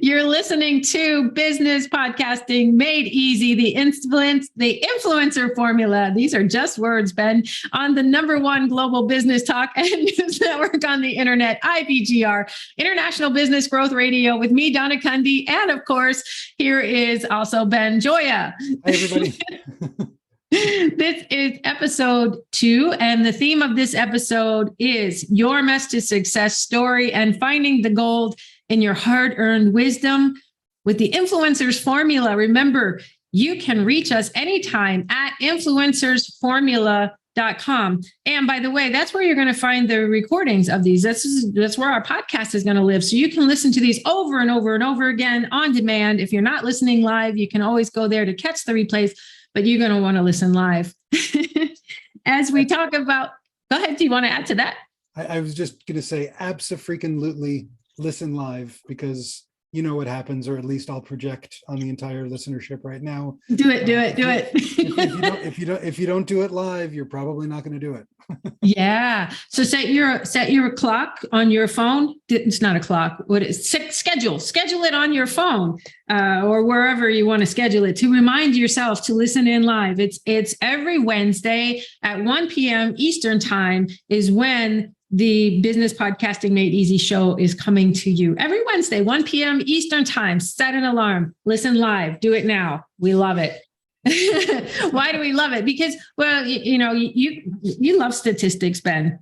You're listening to Business Podcasting Made Easy, the influencer formula. These are just words, Ben, on the #1 global business talk and news network on the internet, IBGR, International Business Growth Radio, with me, Donna Cundy. And of course, here is also Ben Joya. Hi, everybody. This is episode 2, and the theme of this episode is your mess to success story and finding the gold in your hard-earned wisdom with the influencers formula. Remember, you can reach us anytime at influencersformula.com. And by the way, that's where you're going to find the recordings of these. That's where our podcast is going to live. So you can listen to these over and over and over again on demand. If you're not listening live, you can always go there to catch the replays, but you're going to want to listen live. As we talk about, go ahead. Do you want to add to that? I was just going to say Absa-Freaking-Lootly, listen live, because you know what happens, or at least I'll project on the entire listenership right now. Do it. If you don't do it live, you're probably not going to do it. Yeah. So set your clock on your phone. It's not a clock. What is schedule it on your phone or wherever you want to schedule it, to remind yourself to listen in live. It's every Wednesday at 1 p.m. Eastern time is when the Business Podcasting Made Easy show is coming to you. Every Wednesday, 1 p.m. Eastern time. Set an alarm. Listen live. Do it now. We love it. Why do we love it? Because, well, you love statistics, Ben.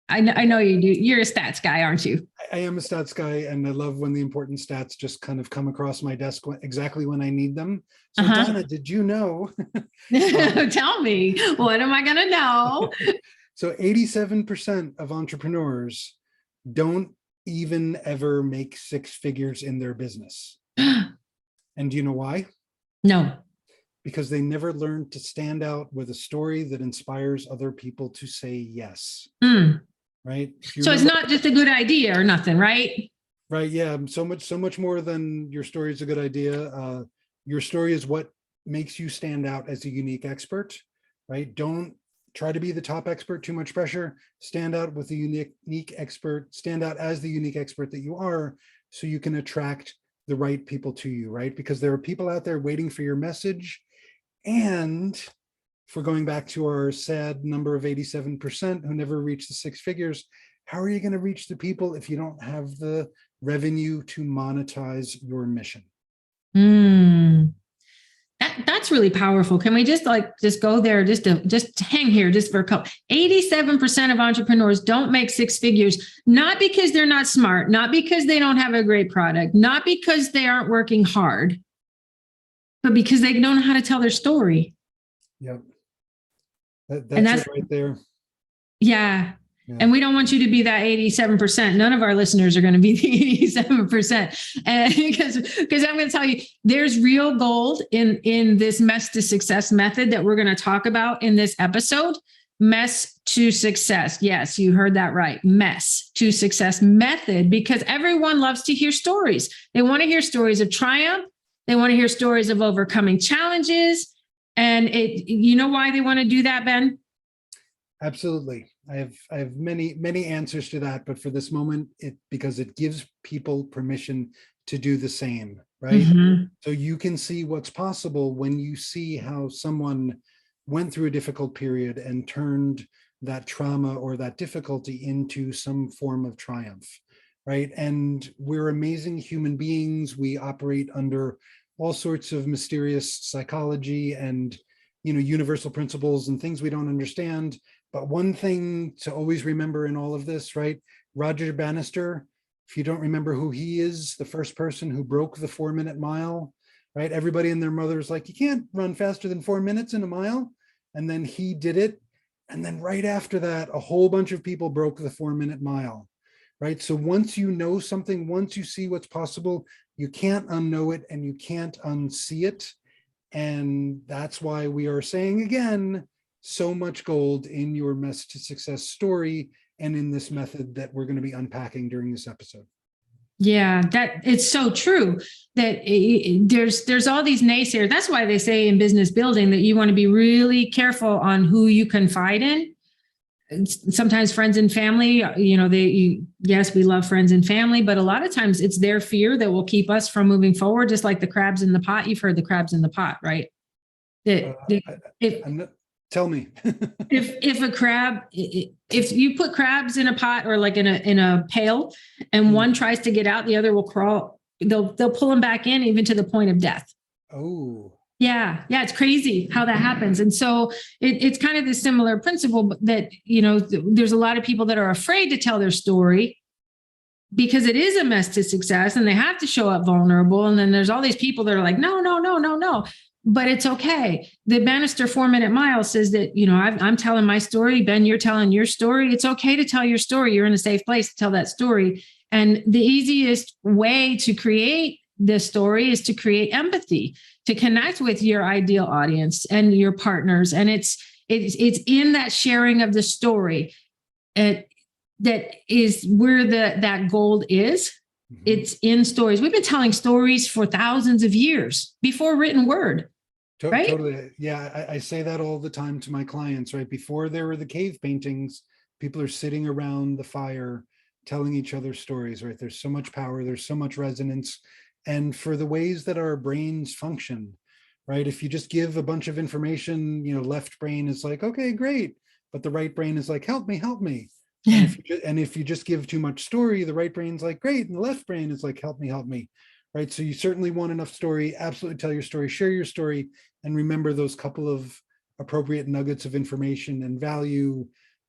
I know you do. You're a stats guy, aren't you? I am a stats guy, and I love when the important stats just kind of come across my desk exactly when I need them. So, Donna, did you know? Tell me. What am I going to know? So 87% of entrepreneurs don't even ever make 6 figures in their business. And do you know why? No. Because they never learned to stand out with a story that inspires other people to say yes. Right? So it's not just a good idea or nothing, right? Right. Yeah. So much more than your story is a good idea. Your story is what makes you stand out as a unique expert, right? Don't try to be the top expert, too much pressure. Stand out with the unique expert, stand out as the unique expert that you are, so you can attract the right people to you, right? Because there are people out there waiting for your message. And if we're going back to our sad number of 87% who never reach the 6 figures, how are you going to reach the people if you don't have the revenue to monetize your mission? That's really powerful. Can we just go there, just hang here just for a couple? 87% of entrepreneurs don't make 6 figures, not because they're not smart, not because they don't have a great product, not because they aren't working hard, but because they don't know how to tell their story. Yep. That's it right there. Yeah. And we don't want you to be that 87%. None of our listeners are going to be the 87%. And because I'm going to tell you, there's real gold in this mess to success method that we're going to talk about in this episode. Mess to success. Yes, you heard that right. Mess to success method, because everyone loves to hear stories. They want to hear stories of triumph. They want to hear stories of overcoming challenges. And you know why they want to do that, Ben? Absolutely. I have many answers to that, but for this moment, because it gives people permission to do the same, right? Mm-hmm. So you can see what's possible when you see how someone went through a difficult period and turned that trauma or that difficulty into some form of triumph, right? And we're amazing human beings. We operate under all sorts of mysterious psychology and, universal principles and things we don't understand. But one thing to always remember in all of this, right? Roger Bannister, if you don't remember who he is, the first person who broke the 4-minute mile, right? Everybody and their mother's like, you can't run faster than 4 minutes in a mile. And then he did it. And then right after that, a whole bunch of people broke the 4-minute mile, right? So once you know something, once you see what's possible, you can't unknow it and you can't unsee it. And that's why we are saying again, so much gold in your mess to success story and in this method that we're going to be unpacking during this episode. Yeah, that it's so true that there's all these naysayers. That's why they say in business building that you want to be really careful on who you confide in. sometimes friends and family, yes, we love friends and family, but a lot of times it's their fear that will keep us from moving forward. Just like the crabs in the pot. You've heard the crabs in the pot, right? Tell me. if a crab, if you put crabs in a pot or like in a pail, and one tries to get out, the other will crawl. They'll pull them back in, even to the point of death. Oh. Yeah, it's crazy how that happens. And so it's kind of this similar principle that, there's a lot of people that are afraid to tell their story because it is a mess to success and they have to show up vulnerable. And then there's all these people that are like, no, but it's okay. The Bannister 4-minute mile says that, I'm telling my story. Ben, you're telling your story. It's okay to tell your story. You're in a safe place to tell that story. And the easiest way to create this story is to create empathy, to connect with your ideal audience and your partners. And it's in that sharing of the story that is where that gold is. Mm-hmm. It's in stories. We've been telling stories for thousands of years before written word. Right? Totally. Yeah. I say that all the time to my clients, right? Before there were the cave paintings, people are sitting around the fire telling each other stories, right? There's so much power. There's so much resonance. And for the ways that our brains function, right? If you just give a bunch of information, left brain is like, okay, great. But the right brain is like, help me. Yeah. And if you just give too much story, the right brain's like, great. And the left brain is like, help me. Right. So you certainly want enough story, absolutely tell your story, share your story, and remember those couple of appropriate nuggets of information and value,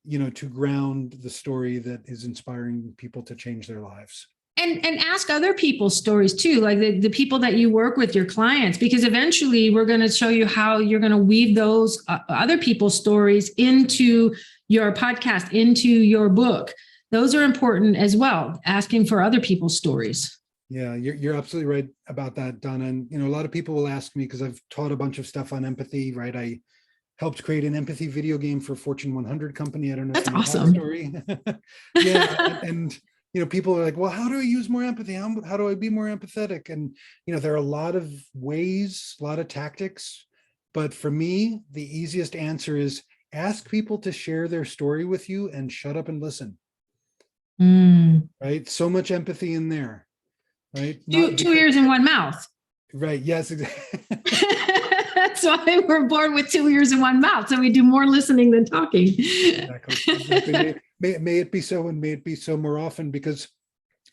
to ground the story that is inspiring people to change their lives. And ask other people's stories too, like the people that you work with, your clients, because eventually we're going to show you how you're going to weave those other people's stories into your podcast, into your book. Those are important as well, asking for other people's stories. Yeah, you're absolutely right about that, Donna. And, a lot of people will ask me, because I've taught a bunch of stuff on empathy, right? I helped create an empathy video game for a Fortune 100 company. I don't know. That's awesome. Story. Yeah. and people are like, well, how do I use more empathy? How do I be more empathetic? And, there are a lot of ways, a lot of tactics. But for me, the easiest answer is ask people to share their story with you and shut up and listen. Right? So much empathy in there. Right? Two ears and one mouth. Right. Yes, exactly. That's why we're born with 2 ears and 1 mouth. So we do more listening than talking. Exactly. May it be so, and may it be so more often, because,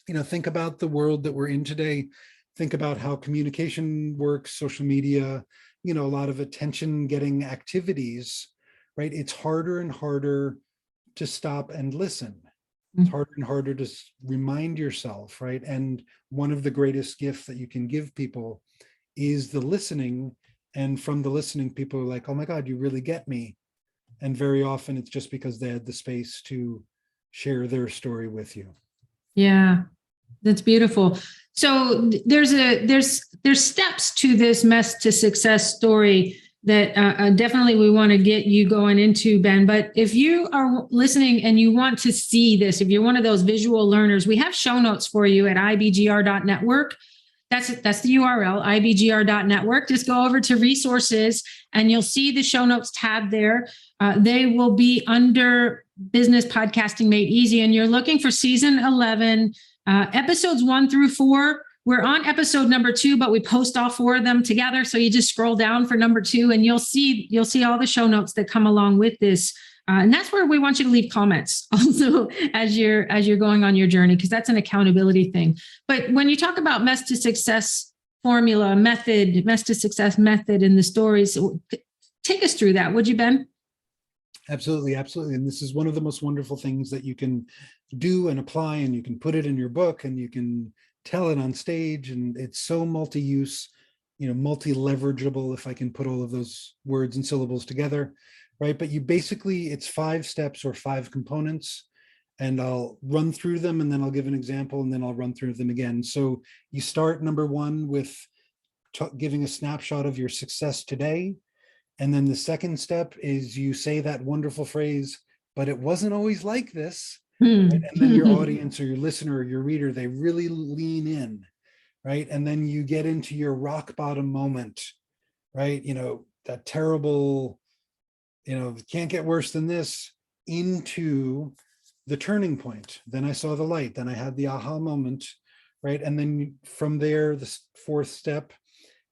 think about the world that we're in today. Think about how communication works, social media, a lot of attention getting activities, right? It's harder and harder to stop and listen. It's harder and harder to remind yourself, right? And one of the greatest gifts that you can give people is the listening. And from the listening, people are like, oh my God, you really get me. And very often it's just because they had the space to share their story with you. Yeah, that's beautiful. So there's steps to this mess to success story that definitely we want to get you going into, Ben. But if you are listening and you want to see this, if you're one of those visual learners, we have show notes for you at ibgr.network. That's the URL, ibgr.network. Just go over to resources and you'll see the show notes tab there. They will be under Business Podcasting Made Easy. And you're looking for season 11, episodes 1 through 4. We're on episode number 2, but we post all 4 of them together. So you just scroll down for number 2 and you'll see all the show notes that come along with this. And that's where we want you to leave comments also as you're going on your journey, because that's an accountability thing. But when you talk about mess to success formula, mess to success method in the stories, take us through that, would you, Ben? Absolutely. And this is one of the most wonderful things that you can do and apply, and you can put it in your book and you can tell it on stage, and it's so multi-use, multi-leverageable, if I can put all of those words and syllables together. Right. But it's 5 steps or 5 components, and I'll run through them and then I'll give an example and then I'll run through them again. So you start number 1 with giving a snapshot of your success today. And then the second step is you say that wonderful phrase, but it wasn't always like this. Right? And then your audience or your listener or your reader, they really lean in. Right. And then you get into your rock bottom moment, right? That terrible, can't get worse than this. into the turning point. Then I saw the light, then I had the aha moment, right? And then from there, the fourth step,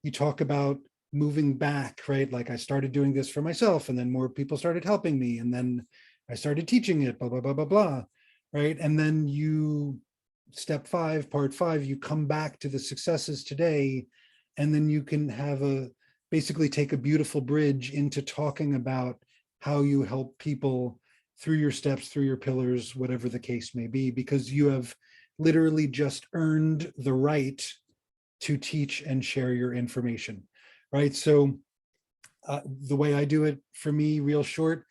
you talk about moving back, right? Like I started doing this for myself, and then more people started helping me, and then I started teaching it, blah, blah, blah, blah, blah, right? And then you, step 5, part 5, you come back to the successes today, and then you can have basically take a beautiful bridge into talking about how you help people through your steps, through your pillars, whatever the case may be, because you have literally just earned the right to teach and share your information, right? So the way I do it, for me, real short,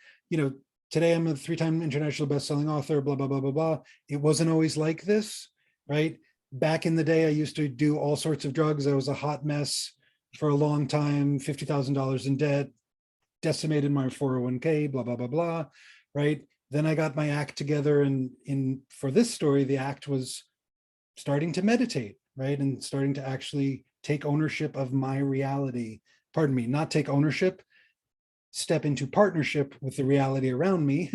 today I'm a 3-time international best-selling author, blah, blah, blah, blah, blah. It wasn't always like this, right? Back in the day, I used to do all sorts of drugs. I was a hot mess for a long time, $50,000 in debt, decimated my 401k, blah, blah, blah, blah, right? Then I got my act together, and for this story, the act was starting to meditate, right? And starting to actually take ownership of my reality. Pardon me, not take ownership, step into partnership with the reality around me,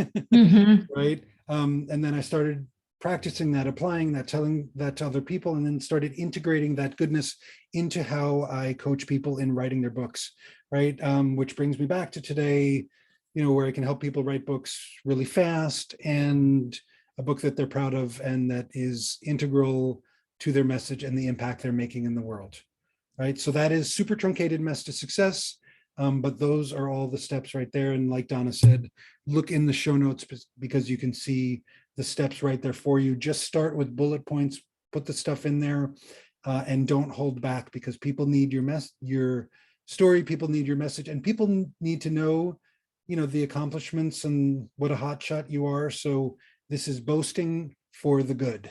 right? And then I started practicing that, applying that, telling that to other people, and then started integrating that goodness into how I coach people in writing their books, right? Which brings me back to today, where I can help people write books really fast, and a book that they're proud of and that is integral to their message and the impact they're making in the world, right? So that is super truncated mess to success. But those are all the steps right there. And like Donna said, look in the show notes, because you can see the steps right there for you. Just start with bullet points, put the stuff in there, and don't hold back, because people need your story, people need your message, and people need to know, the accomplishments and what a hotshot you are. So this is boasting for the good.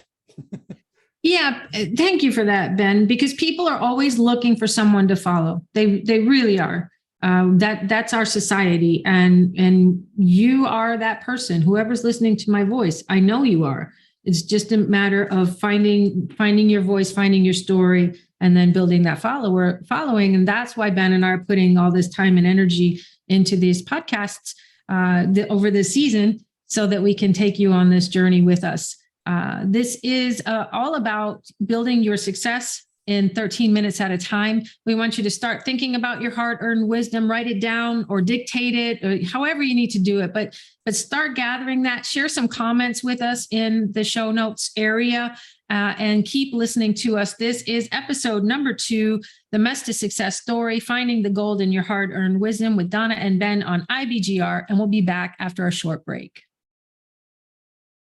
Yeah, thank you for that, Ben, because people are always looking for someone to follow. They really are. That's our society, and you are that person. Whoever's listening to my voice, I know you are. It's just a matter of finding your voice, finding your story, and then building that following. And that's why Ben and I are putting all this time and energy into these podcasts over this season, so that we can take you on this journey with us. This is all about building your success in 13 minutes at a time. We want you to start thinking about your hard-earned wisdom, write it down or dictate it, or however you need to do it, but start gathering that. Share some comments with us in the show notes area, and keep listening to us. This is episode number 2, The Mess to Success Story, Finding the Gold in Your Hard-Earned Wisdom, with Donna and Ben on IBGR, and we'll be back after a short break.